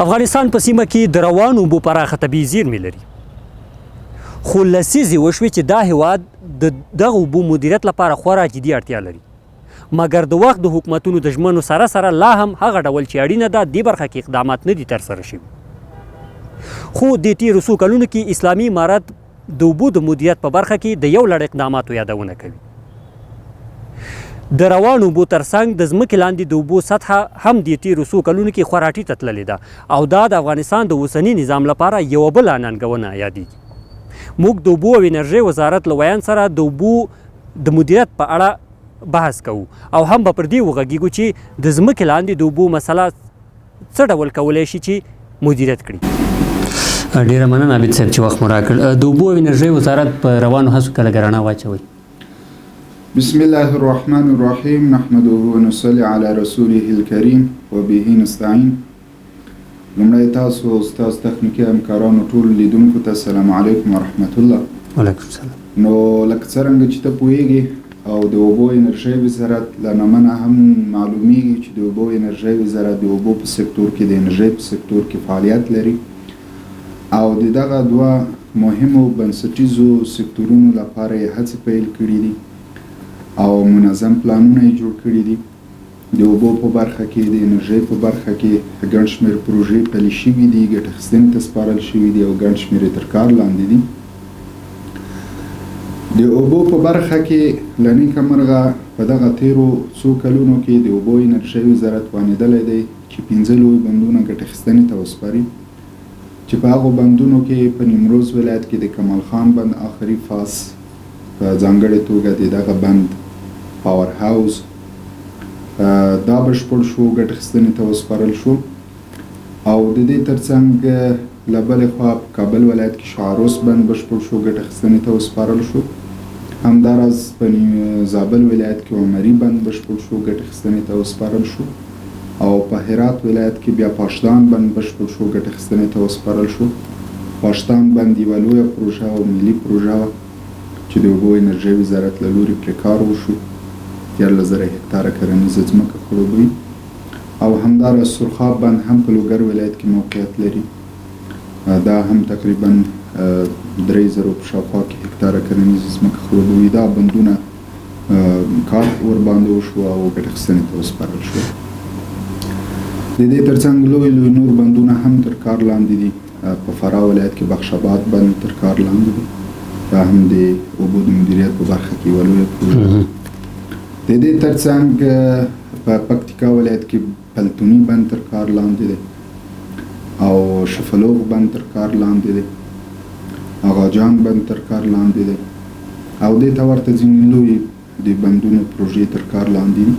افغانستان په سیمه کې د روانو اوبو پراخه طبیعي زیرمې لري، خو لسیزې وشوې چې دا هیواد د دغه اوبو مدیریت لپاره خورا جدي اړتیا لري، مګر د وخت د حکومتونو د ژمنو سره سره لا هم هغه ډول چې اړینه ده دې برخه کې اقدامات نه دي ترسره شوي. خو د تیرو څو کلونو کې اسلامي امارت د اوبو د مدیریت په برخه کې د یو لړ اقداماتو یادونه کوي. د روانو اوبو ترڅنګ د ځمکې لاندې د اوبو سطحه هم د تیرو څو کلونو کې خورا ټیټه تللې ده او دا د افغانستان د اوسني نظام لپاره یوه بله ننګونه یادېږي. موږ د اوبو او انرژۍ وزارت له ویان سره د اوبو د مدیریت په اړه بحث کوو او هم به پر دې وغږیږو چې د ځمکې لاندې د اوبو مسله څه ډول کولی شي چې مدیریت کړي. ډېره مننه عابد صاحب چې وخت مو راکړ. د اوبو او انرژۍ وزارت په روانو هڅو کې لږ رڼا واچوئ. بسم الله الرحمن الرحیم نحمده ونصلي علی رسوله الکریم وبه نستعین. لومړی تاسو او ستاسو تخنیکي همکارانو ټول لیدونکو ته السلام علیکم ورحمت الله. وعلیکم السلام. نو لکه څرنګه چې ته پوهیږې او د اوبو انرژۍ وزارت له نامه هم معلومیږي چې د اوبو انرژۍ وزارت د اوبو په سکتور کې د انرژۍ په سکتور کې فعالیت لري او د دغه دوه مهمو بنسټیزو سکتورونو لپاره یې هڅې پیل کړي دي او منظم پلانونه یې جوړ کړي دي. د اوبو په برخه کې د انرژۍ په برخه کې ګڼ شمېر پروژې پلي شوي دي، ګټه اخیستنې ته سپارل شوي دي او ګڼ شمېر یې تر کار لاندې دي. د اوبو په برخه کې له نیکه مرغه په دغه تیرو څو کلونو کې د اوبو انرژۍ وزارت وانېدلی دی چې 5 لوی بندونه ګټه اخیستنې ته وسپاري، چې په هغو بندونو کې په نیمروز ولایت کې د کمال خان بند آخري فاز په ځانګړې توګه د دغه بند پاور هاوس دا بشپړ شو، ګټه اخیستنې ته وسپارل شو او د دې ترڅنګ له بلې خوا په کابل ولایت کې شعروس بند بشپړ شو، ګټه اخیستنې ته وسپارل شو. همداراز په زابل ولایت کې عمري بند بشپړ شو، ګټه اخیستنې ته وسپارل شو او په هرات ولایت کې بیا پاشدان بند بشپړ شو، ګټه اخیستنې ته وسپارل شو. پاشدان بند یوه لویه پروژه او ملي پروژه وه چې د اوبو انرژۍ وزارت له لوري پرې کار وشو، 14,000 هکتاره کرنیزه ځمکه خړوبوي او همداراز سرخاب بند هم په لوګر ولایت کې موقعیت لري، دا هم تقریبا 3,000 په شاوخوا کې هکتاره کرنیزه ځمکه خړوبوي. دا بندونه کار ورباندې وشو او ګټه اخیستنې ته وسپارل شو. د دې ترڅنګ لوی نور بندونه هم تر کار لاندې دي. په فراه ولایت کې بخش آباد بند تر کار لاندې دی، دا هم د اوبو د مدیریت په برخه کې یوه لویه پروژه ده. د دې ترڅنګ په پکتیکا ولایت کې پلتوني بند تر کار لاندې دی او شفلوغ بند تر کار لاندې دی، اغاجان بند تر کار لاندې دی او دې ته ورته ځینې لوی د بندونو پروژې تر کار لاندې دي.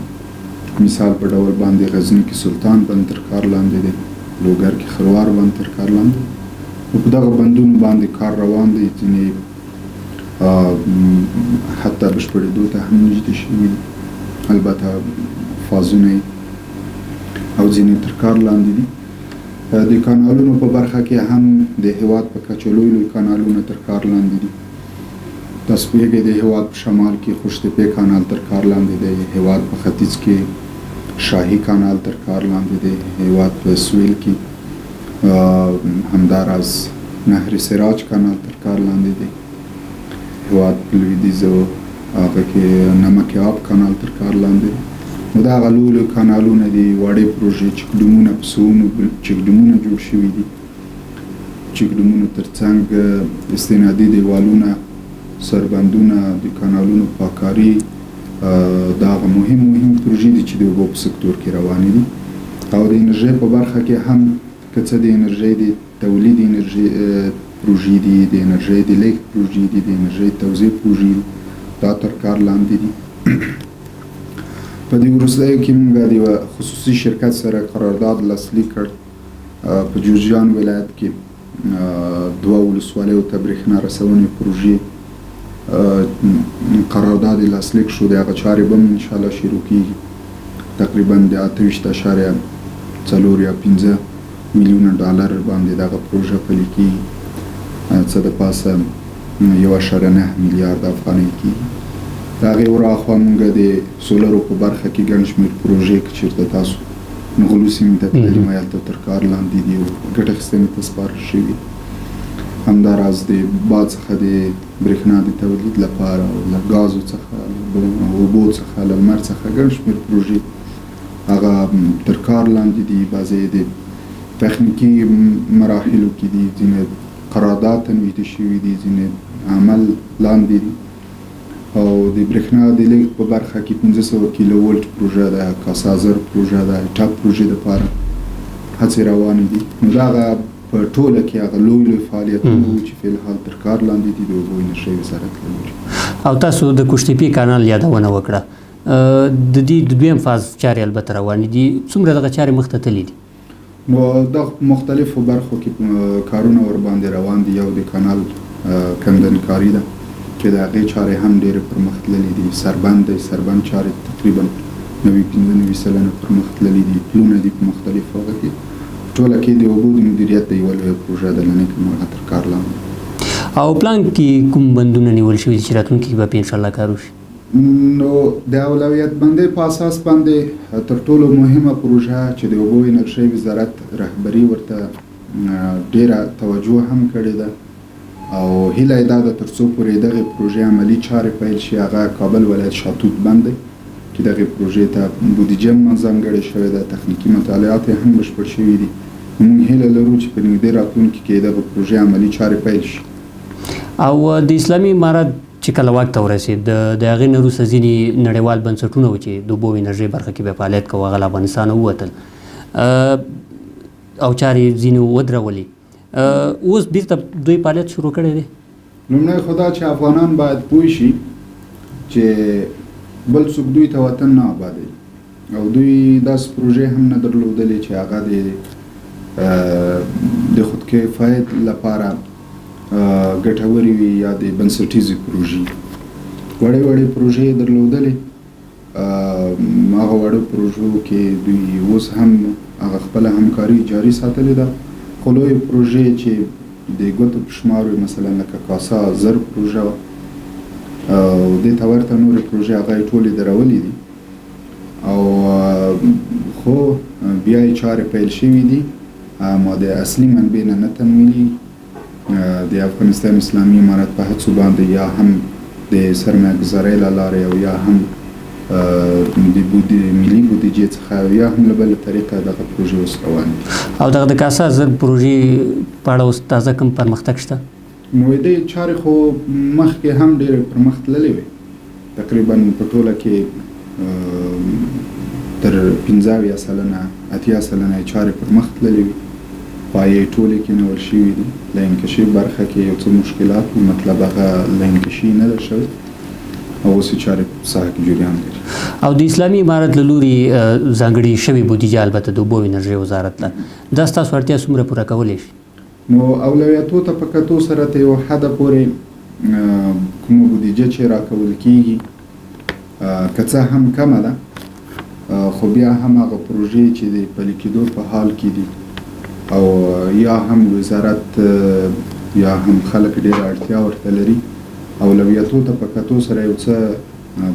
مثال په ډول باندې غزني کې سلطان بند تر کار لاندې دی، لوګر کې خروار بند تر کار لاندې دی. په دغه بندونو باندې کار روان دی، ځینې حتی بشپړېدو ته هم نږدې شوي دي، البته فازونه او ځینې تر کار لاندې دي. د کانالونو په برخه کې هم د هیواد په کچه لوی کانالونه تر کار لاندې دي. تاسو پوهېږئ د هیواد په شمال کې خوشتپې کانال تر کار لاندې دی، هیواد په ختیځ کې شاهي کانال تر کار لاندې دی، هیواد په سویل کې همداراز نهر سراج کانال تر کار لاندې دی، هیواد په لویدیځو هغه کې نمک آب کانال تر کار لاندې دی. نو دا هغه لوی کانالونه دي، وړې پروژې چکډمونه په سوونو چکډمونه جوړ شوي دي. چکډمونو ترڅنګ استنادي دیوالونه، سربندونه، د کانالونو پاکاري، دا هغه مهم پروژې دي چې د اوبو په سکتور کې روانې دي. او د انرژۍ په برخه کې هم که څه د انرژۍ د تولید انرژۍ پروژې دي، د انرژۍ د لیږد پروژې دي، د انرژۍ توزیع پروژې دي، دا تر کار لاندې دي. په دې وروستیو کې موږ د یوه خصوصي شرکت سره قرارداد لاسلیک کړ. په جوزجان ولایت کې 2 ولسوالیو ته برېښنا رسونې پروژې قرارداد یې لاسلیک شو. د هغه چارې به هم انشاءالله شروع کېږي. تقریبا د 28.4 یا 5 میلیونه ډالر باندې دغه پروژه پلي کېږي، څه د پاسه 1.9 میلیارد افغانۍ کېږي. د هغې وراخوا موږ د سولرو په برخه کې ګڼ شمېر پروژې که چېرته تاسو نغلو سیمې ته تللي میل ته تر کار لاندې دي او ګټه اخیستنې ته سپارل شوي. همداراز د باد څخه د برېښنا د تولید لپاره او له ګازو څخه اوبو څخه له لمر څخه ګڼ شمېر پروژې هغه تر کار لاندې دي. بعضې د تخنیکي مراحلو کې دي، ځینې قرارداد تنویته شوي دي، ځینې عمل لاندې دي. او د برېښنا د لیږد په برخه کې 1500 کیلو ولټ پروژه ده، کاسازر پروژه ده، ټاپ پروژې دپاره هڅې روانې دي. نو دا هغه په ټوله کې هغه لوی فعالیتونه چې فی الحال تر کار لاندې دي د اوبو انرژۍ وزارت له لوري. او تاسو د کوشتپي کانال یادونه وکړه، د دې د دویم فاز چارې البته روانې دي. څومره دغه چارې مخته تللي دي؟ نو د مختلفو برخو کې کارونه ورباندې روان دي. یو د کانال کندنکاري ده چې د هغې چارې هم ډېرې پرمخ تللي دي. سربند دی، سربند چارې تقریبا 95% پرمخ تللي دي. پلونه دي په مختلفو هغه کې. ټوله کې د اوبو د مدیریت د یوه لویه پروژه ده لنې کومه تر کار لاندې. او پلان کې کوم بندونه نیول شوي چې راتلونکي کې به پرې انشاءالله کار وشي؟ نو د اولویت بندۍ په اساس باندې تر ټولو مهمه پروژه چې د اوبو انرژۍ وزارت رهبري ورته ډېره توجه هم کړې ده او هیله یې دا ده تر څو پورې دغې پروژې عملي چارې پیل شي. هغه کابل ولایت شاتوت بند دی چې دغې پروژې ته بودیجه ځانګړې شوې ده، تخنیکي مطالعات یې هم بشپړ شوي دي. موږ هیله لرو چې په نږدې راتلونکي کې دغه پروژې عملي چارې پیل شي. او د اسلامي امارت چې کله واک ته ورسېد، د هغې نه وروسته ځینې نړیوال بنسټونه وو چې د اوبو انرژۍ برخه کې به فعالیت کوو، هغه له افغانستانه ووتل او چارې ځینې ودرولې. اوس بیرته دوی فعالیت شروع کړی دی. لومړی خو دا چې افغانان باید پوه شي چې بل څوک دوی ته وطن نه آبادوي او دوی داسې پروژې هم نه درلودلې چې هغه د خودکفایت لپاره ګټورې وي یا د بنسټیزې پروژې. وړې پروژې درلودلې. هغه وړو پروژو کې دوی اوس هم هغه خپله همکاري جاري ساتلې ده. خو لویې پروژې چې د ګوتو په شمار وي، مثلا لکه کاسا زر پروژه وه او دې ته ورته نورې پروژې هغه یې ټولې درولې دي او خو بیا یې چارې پیل شوي دي. ما د اصلي منبع نه تمویلي د افغانستان اسلامي امارت په هڅو باندې یا هم د سرمایه ګذارۍ له لارې او یا هم د ملي بودیجې څخه یا هم له بله طریقه دغه پروژې اوس روانې دي. او دغه د کاسا زر پروژې په اړه اوس تازه کوم پرمختګ شته؟ نو دې چارې خو مخکې هم ډېرې پرمخ تللې وې. تقریبا په ټوله کې تر 15 سلنه 80 سلنه یې چارې پرمخ تللې وې. پایې ټولې کې نیول شوي دي. له انکشي برخه کې یو څه مشکلات وو، مطلب هغه له انکشي نه ده شوی او اوس یې چارې په ساحه کې جریان لري. او د اسلامي امارت له لوري ځانګړې شوې بودیجه البته د اوبو انرژۍ وزارت له دا ستاسو اړتیا څومره پوره کولی شي؟ نو اولویتو ته په کتو سره ته یو حده پورې کومه بودیجه چې راکول کېږي که څه هم کمه ده، خو بیا هم هغه پروژې چې د پلي کېدو په حال کې دي او یا هم وزارت یا هم خلک ډېره اړتیا ورته لري. اولویتو ته په کتو سره یو څه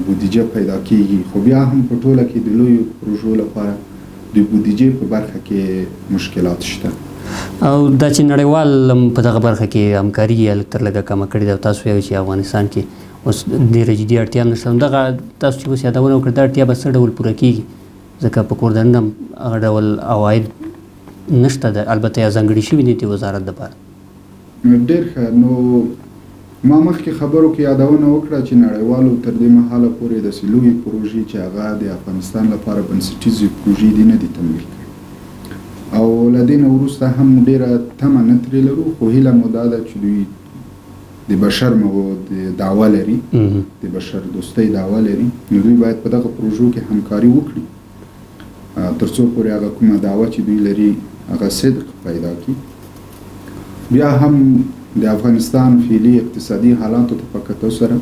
بودیجه پیدا کېږي، خو بیا هم په ټوله کې د لویو پروژو لپاره د بودیجې په برخه کې مشکلات شته. او دا چې نړیوال په دغه برخه کې همکاري یې لږ تر لږه کمه کړې ده او تاسو وایئ چې افغانستان کې اوس ډېره جدي اړتیا هم نشته. دغه تاسو چې اوس یادونه وکړه دا اړتیا به څه ډول پوره کېږي؟ ځکه په کور دننه هغه ډول عواید نشته ده، البته یا ځانګړي شوي دي د وزارت دپاره. ډېر ښه. نو ما مخکې خبرو کې یادونه وکړه چې نړیوالو تر دې مهاله پورې داسې لویې پروژې چې هغه د افغانستان لپاره بنسټیزې پروژې دي نه دي تمویل کړي او له دې نه وروسته هم ډېره تمه نه ترې لرو. خو هیله مو دا ده چې دوی د بشر د دعوه لري، د بشر دوستۍ دعوه لري، نو دوی باید په دغه پروژو کې همکاري وکړي تر څو پورې هغه کومه دعوه چې دوی لري هغه صدق پیدا کړي. بیا هم د افغانستان فعلي اقتصادي حالاتو ته په کتو سره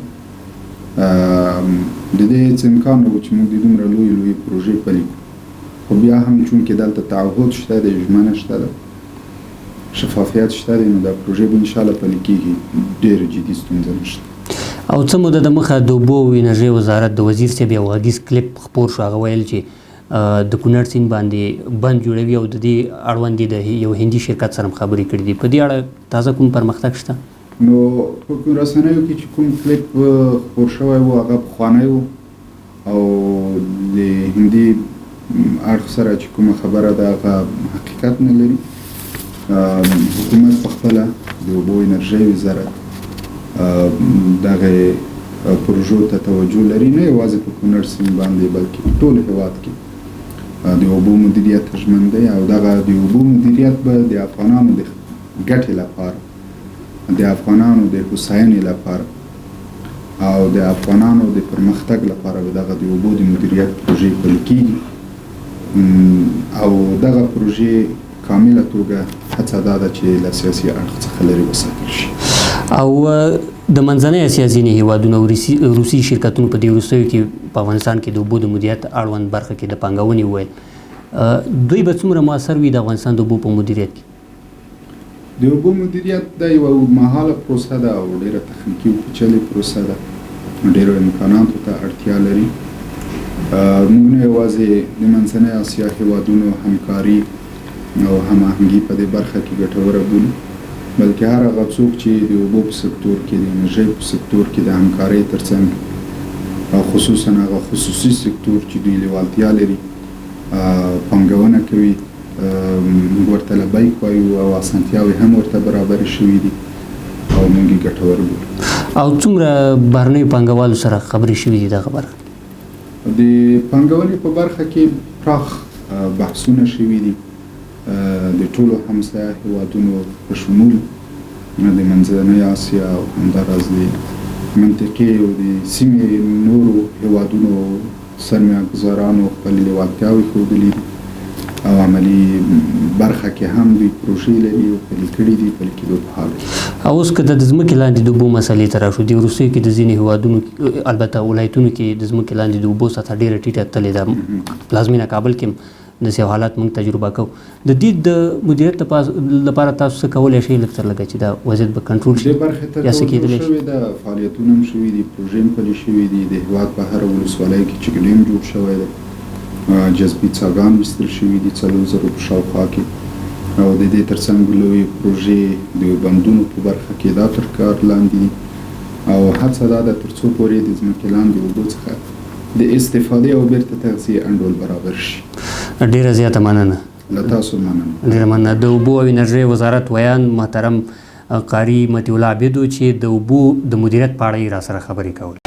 د دې هېڅ امکان نه و چې موږ د دومره لویې پروژې پلي کړو. خو بیا هم چونکې دلته تعهد شته دی، ژمنه شته ده، شفافیت شته دی، نو دا پروژې به انشاءالله پلي کېږي. ډېره جدي ستونزه نشته. او څه موده د مخه د اوبو انرژۍ وزارت د وزیر صاحب یو غږیز کلیپ خپور شو، هغه ویل چې د کونړ سیند باندې بند جوړوي او د دې اړوند د یو هندي شرکت سره خبرې کړې دي. په دې اړه تازه کوم پرمختګ شته؟ نو په رسنیو کې چې کوم کلیپ خپور شوی و هغه پخوانی و او د هندي اړخ سره چې کومه خبره ده هغه حقیقت نه لري. حکومت په خپله د اوبو انرژۍ وزارت دغه پروژو ته توجه لري، نه یوازې په کونړ سیند باندې بلکې په ټول هېواد کې د اوبو مدیریت ژمن دی او دغه د اوبو مدیریت به د افغانانو د ګټې لپاره، د افغانانو د هوساینې لپاره او د افغانانو د پرمختګ لپاره به دغه د اوبو د مدیریت پروژې پلي کېږي او دغه پروژې کامله توګه هڅه دا ده چې له سیاسي اړخ څخه لرې وساتل شي. او د منځنۍ اسیا ځینې هیوادونه او روسي شرکتونو په دې وروستیو کې په افغانستان کې د اوبو د مدیریت اړوند برخه کې د پانګونې وویل، دوی به څومره مؤثر وي د افغانستان د اوبو په مدیریت کې؟ د اوبو مدیریت د یوه اوږدمهاله پروسه ده او ډېره تخنیکي او پیچلې پروسه ده، ډېرو امکاناتو ته اړتیا لري. موږ نه یوازې د منځنۍ اسیا هیوادونو همکاري او هماهنګي په دې برخه کې ګټوره بولو، بلکې هر هغه څوک چې د اوبو په سکتور کې، د انرژۍ په سکتور کې د همکارۍ ترڅنګ او خصوصا هغه خصوصي سکتور چې دوی لیوالتیا لري پانګونه کوي، ورته لبیک وایو او اسانتیاوې هم ورته برابرې شوي دي او موږ یې ګټور بولو. او څومره بهرنیو پانګوالو سره خبرې شوي دي دغه برخه؟ د پانګونې په برخه کې پراخ بحثونه شوي دي د ټولو همسایه هیوادونو په شمول د منځنۍ اسیا او همداراز د منطقې او د سیمې نورو هیوادونو سرمایه‌ګزارانو خپلې لیوالتیاوې ښودلي دي او عملي برخه کې هم دوی پروژې لري او پلي کړي دي، پلي کېدو په حال دي. او اوس که د ځمکې لاندې د اوبو مسلې ته راشو، د وروستیو کې د ځینې هیوادونو البته ولایتونو کې د ځمکې لاندې د اوبو سطحه ډېره ټیټه تللې ده، پلازمینه کابل کې داسې یو حالات موږ تجربه کوو. د دې د مدیریت لپاره تاسو څه کولی شئ لږ تر لږه چې دا وضعیت به کنټرول شي؟ دې برخې ته توجه شوې ده، فعالیتونه هم شوي دي، پروژې هم پلي شوي دي. د هېواد په هره ولسوالۍ کې چک ډیم جوړ شوی دی، جذبي څاګان ویستل شوي دي 4000 په شاوخوا کې او د دې ترڅنګ لویې پروژې د بندونو په برخه کې دا تر کار لاندې دي او هڅه دا ده تر څو پورې د ځمکې لاندې اوبو څخه د استفادې او بیرته تغذیې انډول برابر شي. ډیره زیاته مننه. له تاسو مننه. ډیره مننه. د اوبو او انرژۍ وزارت ویان محترم قاری مطیع الله عبیدو چې د اوبو د مدیریت په اړه یې راسره خبرې کولې.